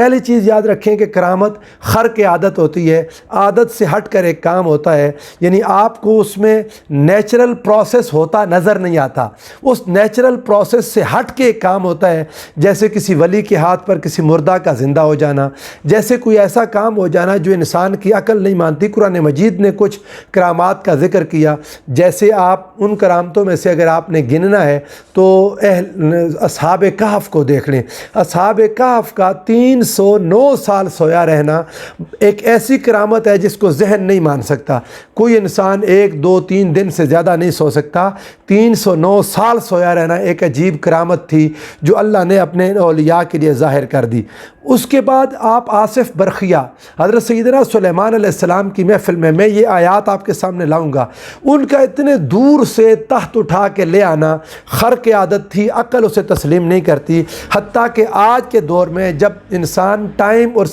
پہلی چیز یاد رکھیں کہ کرامت خرق عادت ہوتی ہے، عادت سے ہٹ کر ایک کام ہوتا ہے، یعنی آپ کو اس میں نیچرل پروسیس ہوتا نظر نہیں آتا، اس نیچرل پروسیس سے ہٹ کے ایک کام ہوتا ہے، جیسے کسی ولی کے ہاتھ پر کسی مردہ کا زندہ ہو جانا، جیسے کوئی ایسا کام ہو جانا جو انسان کی عقل نہیں مانتی۔ قرآن مجید نے کچھ کرامات کا ذکر کیا، جیسے آپ ان کرامتوں میں سے اگر آپ نے گننا ہے تو اصحاب کہف کو دیکھ لیں۔ اصحاب کہف کا 309 سال سویا رہنا ایک ایسی کرامت ہے جس کو ذہن نہیں مان سکتا۔ کوئی انسان 1 2 3 دن سے زیادہ نہیں سو سکتا، 309 سال سویا رہنا ایک عجیب کرامت تھی جو اللہ نے اپنے اولیاء کے لیے ظاہر کر دی۔ اس کے بعد آپ آصف برقیہ، حضرت سیدنا سلیمان علیہ السلام کی محفل میں یہ آیات آپ کے سامنے لاؤں گا، ان کا اتنے دور سے تخت اٹھا کے لے آنا خرق عادت تھی، عقل اسے تسلیم نہیں کرتی۔ حتیٰ کہ آج کے دور میں جب انسان ٹائم اور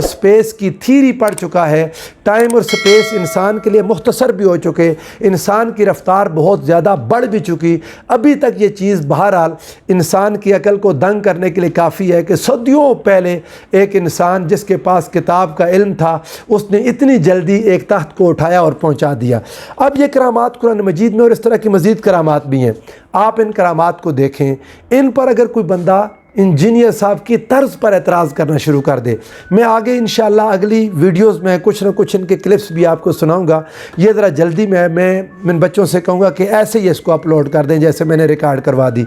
سپیس کی تھیری پڑھ چکا ہے، ٹائم اور سپیس انسان کے لیے مختصر بھی ہو چکے، انسان کی رفتار بہت زیادہ بڑھ بھی چکی، ابھی تک یہ چیز بہرحال انسان کی عقل کو دنگ کرنے کے لیے کافی ہے کہ صدیوں پہلے ایک انسان جس کے پاس کتاب کا علم تھا، اس نے اتنی جلدی ایک تخت کو اٹھایا اور پہنچا دیا۔ اب یہ کرامات قرآن مجید میں اور اس طرح کی مزید کرامات بھی ہیں، آپ ان کرامات کو دیکھیں۔ ان پر اگر کوئی بندہ انجینئر صاحب کی طرز پر اعتراض کرنا شروع کر دے، میں آگے انشاءاللہ اگلی ویڈیوز میں کچھ نہ کچھ ان کے کلپس بھی آپ کو سناؤں گا، یہ ذرا جلدی میں ان بچوں سے کہوں گا کہ ایسے ہی اس کو اپلوڈ کر دیں جیسے میں نے ریکارڈ کروا دی۔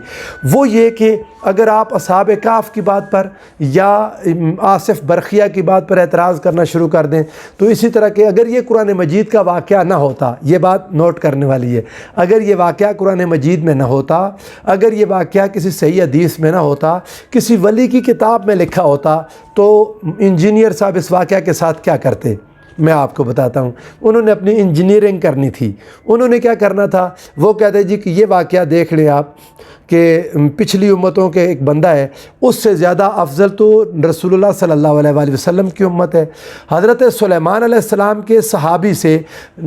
وہ یہ کہ اگر آپ اصحاب کہف کی بات پر یا آصف برقیہ کی بات پر اعتراض کرنا شروع کر دیں تو اسی طرح کہ اگر یہ قرآن مجید کا واقعہ نہ ہوتا، یہ بات نوٹ کرنے والی ہے، اگر یہ واقعہ قرآن مجید میں نہ ہوتا، اگر یہ واقعہ کسی صحیح حدیث میں نہ ہوتا، کسی ولی کی کتاب میں لکھا ہوتا، تو انجینئر صاحب اس واقعہ کے ساتھ کیا کرتے؟ میں آپ کو بتاتا ہوں۔ انہوں نے اپنی انجینئرنگ کرنی تھی، انہوں نے کیا کرنا تھا، وہ کہتے جی کہ یہ واقعہ دیکھ لیں آپ کہ پچھلی امتوں کے ایک بندہ ہے، اس سے زیادہ افضل تو رسول اللہ صلی اللہ علیہ وآلہ وسلم کی امت ہے۔ حضرت سلیمان علیہ السلام کے صحابی سے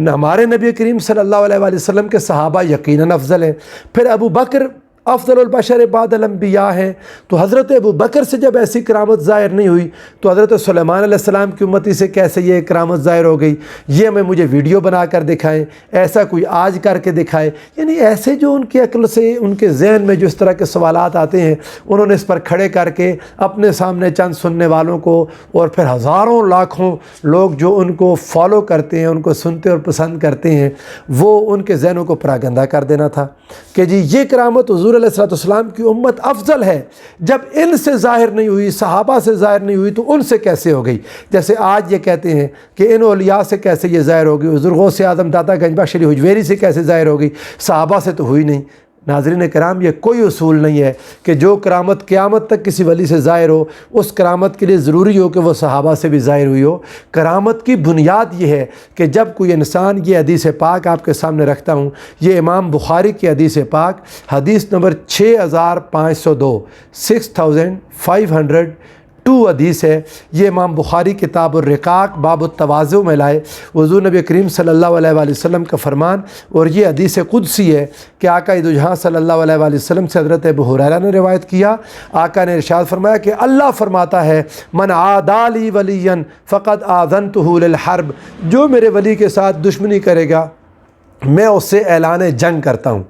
ہمارے نبی کریم صلی اللہ علیہ وآلہ وسلم کے صحابہ یقیناً افضل ہیں۔ پھر ابو بکر افضل البشر بعد الانبیاء ہیں، تو حضرت ابو بکر سے جب ایسی کرامت ظاہر نہیں ہوئی تو حضرت سلیمان علیہ السلام کی امتی سے کیسے یہ کرامت ظاہر ہو گئی؟ یہ ہمیں مجھے ویڈیو بنا کر دکھائیں، ایسا کوئی آج کر کے دکھائے۔ یعنی ایسے جو ان کی عقل سے ان کے ذہن میں جو اس طرح کے سوالات آتے ہیں، انہوں نے اس پر کھڑے کر کے اپنے سامنے چند سننے والوں کو اور پھر ہزاروں لاکھوں لوگ جو ان کو فالو کرتے ہیں، ان کو سنتے اور پسند کرتے ہیں، وہ ان کے ذہنوں کو پراگندہ کر دینا تھا کہ جی یہ کرامت حضور علیہ السلام کی امت افضل ہے۔ جب ان سے ظاہر نہیں ہوئی، صحابہ سے ظاہر نہیں ہوئی، تو ان سے کیسے ہو گئی؟ جیسے آج یہ کہتے ہیں کہ ان اولیاء سے کیسے یہ ظاہر ہوگی، حضور غوث اعظم داتا گنج بخش علی حجویری سے کیسے ظاہر ہوگی، صحابہ سے تو ہوئی نہیں۔ ناظرین کرام، یہ کوئی اصول نہیں ہے کہ جو کرامت قیامت تک کسی ولی سے ظاہر ہو اس کرامت کے لیے ضروری ہو کہ وہ صحابہ سے بھی ظاہر ہوئی ہو۔ کرامت کی بنیاد یہ ہے کہ جب کوئی انسان، یہ حدیث پاک آپ کے سامنے رکھتا ہوں، یہ امام بخاری کی حدیث پاک، حدیث نمبر 6502 6502 حدیث ہے، یہ امام بخاری کتاب الرقاق باب التواضع میں لائے۔ حضور نبی کریم صلی اللہ علیہ وآلہ وسلم کا فرمان، اور یہ حدیث قدسی ہے کہ آقا دو جہاں صلی اللہ علیہ وآلہ وسلم سے حضرت ابو ہریرہ نے روایت کیا، آقا نے ارشاد فرمایا کہ اللہ فرماتا ہے من عادی لی ولیا فقد آذنتہ للحرب، جو میرے ولی کے ساتھ دشمنی کرے گا میں اس سے اعلان جنگ کرتا ہوں۔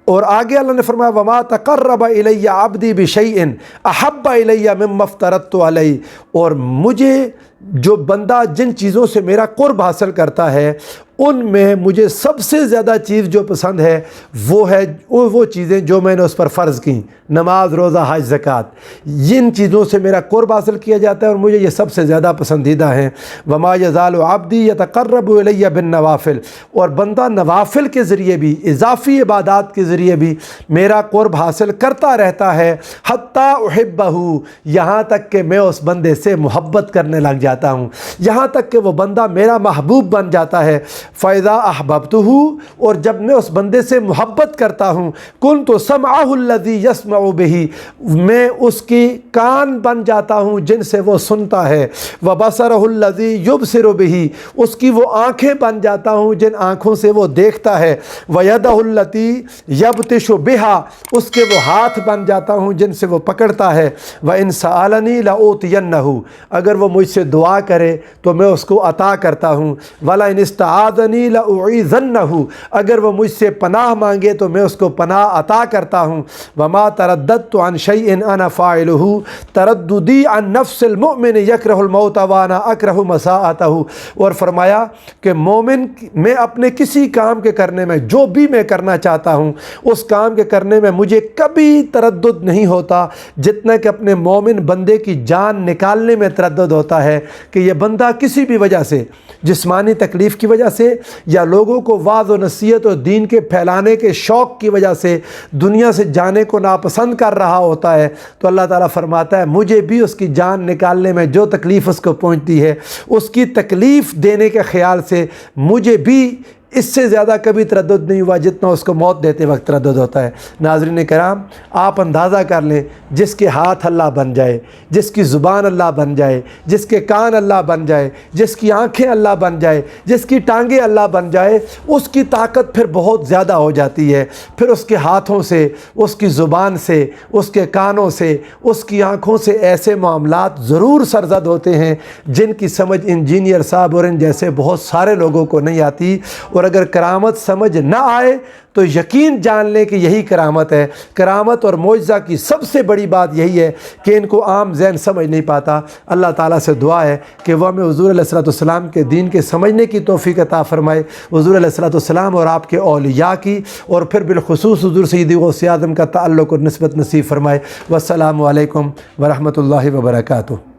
اور آگے اللہ نے فرمایا وما تقرب الی عبدی بشیء احب الی مما افترضت علیہ، اور مجھے جو بندہ جن چیزوں سے میرا قرب حاصل کرتا ہے ان میں مجھے سب سے زیادہ چیز جو پسند ہے وہ چیزیں جو میں نے اس پر فرض کیں، نماز، روزہ، حج، زکوٰۃ، جن چیزوں سے میرا قرب حاصل کیا جاتا ہے اور مجھے یہ سب سے زیادہ پسندیدہ ہیں۔ وما یزال عبدی یتقرب الی بالنوافل، اور بندہ نوافل کے ذریعے بھی، اضافی عبادات کے ذریعے بھی میرا قرب حاصل کرتا رہتا ہے، حتی احبہ، یہاں تک کہ میں اس بندے سے محبت کرنے لگ جاتا جاتا ہوں، یہاں تک کہ وہ بندہ میرا محبوب بن جاتا ہے۔ فَإِذَا أَحْبَبْتُهُ، اور جب میں اس بندے سے محبت کرتا ہوں، كُنْتُ سَمْعَهُ الَّذِي يَسْمَعُ بِهِ، میں اس کی کان بن جاتا ہوں جن سے وہ سنتا ہے، وَبَصَرَهُ الَّذِي يُبْصِرُ بِهِ، اس کی وہ آنکھیں بن جاتا ہوں جن آنکھوں سے وہ دیکھتا ہے، وَيَدَهُ الَّتِي يَبْطِشُ بِهَا، اس کے وہ ہاتھ بن جاتا ہوں جن سے وہ پکڑتا ہے، وَإِن سَأَلَنِي لَأُوتِيَنَّهُ، اگر وہ مجھ سے دعا کرے تو میں اس کو عطا کرتا ہوں، وَلَئِنِ اسْتَعَاذَنِي لَأُعِيذَنَّهُ، اگر وہ مجھ سے پناہ مانگے تو میں اس کو پناہ عطا کرتا ہوں، وَمَا تَرَدَّدْتُ عَنْ شَيْءٍ أَنَا فَاعِلُهُ تَرَدُّدِي عَنْ نَفْسِ الْمُؤْمِنِ يَكْرَهُ الْمَوْتَ وَأَنَا أَكْرَهُ مَسَاءَتَهُ، اور فرمایا کہ مومن میں اپنے کسی کام کے کرنے میں جو بھی میں کرنا چاہتا ہوں اس کام کے کرنے میں مجھے کبھی تردد نہیں ہوتا جتنا کہ اپنے مومن بندے کی جان نکالنے میں تردد ہوتا ہے کہ یہ بندہ کسی بھی وجہ سے، جسمانی تکلیف کی وجہ سے یا لوگوں کو وعظ و نصیحت اور دین کے پھیلانے کے شوق کی وجہ سے دنیا سے جانے کو ناپسند کر رہا ہوتا ہے، تو اللہ تعالیٰ فرماتا ہے مجھے بھی اس کی جان نکالنے میں جو تکلیف اس کو پہنچتی ہے اس کی تکلیف دینے کے خیال سے مجھے بھی اس سے زیادہ کبھی تردد نہیں ہوا جتنا اس کو موت دیتے وقت تردد ہوتا ہے۔ ناظرین کرام، آپ اندازہ کر لیں، جس کے ہاتھ اللہ بن جائے، جس کی زبان اللہ بن جائے، جس کے کان اللہ بن جائے، جس کی آنکھیں اللہ بن جائے، جس کی ٹانگیں اللہ بن جائے، اس کی طاقت پھر بہت زیادہ ہو جاتی ہے۔ پھر اس کے ہاتھوں سے، اس کی زبان سے، اس کے کانوں سے، اس کی آنکھوں سے ایسے معاملات ضرور سرزد ہوتے ہیں جن کی سمجھ انجینئر صاحب اور ان جیسے بہت سارے لوگوں کو نہیں آتی، اور اگر کرامت سمجھ نہ آئے تو یقین جان لیں کہ یہی کرامت ہے۔ کرامت اور معجزہ کی سب سے بڑی بات یہی ہے کہ ان کو عام ذہن سمجھ نہیں پاتا۔ اللہ تعالیٰ سے دعا ہے کہ وہ ہمیں حضور علیہ السلام کے دین کے سمجھنے کی توفیق عطا فرمائے، حضور علیہ السلام اور آپ کے اولیاء کی، اور پھر بالخصوص حضور سیدی غوث اعظم کا تعلق اور نسبت نصیب فرمائے۔ والسلام علیکم ورحمۃ اللہ وبرکاتہ۔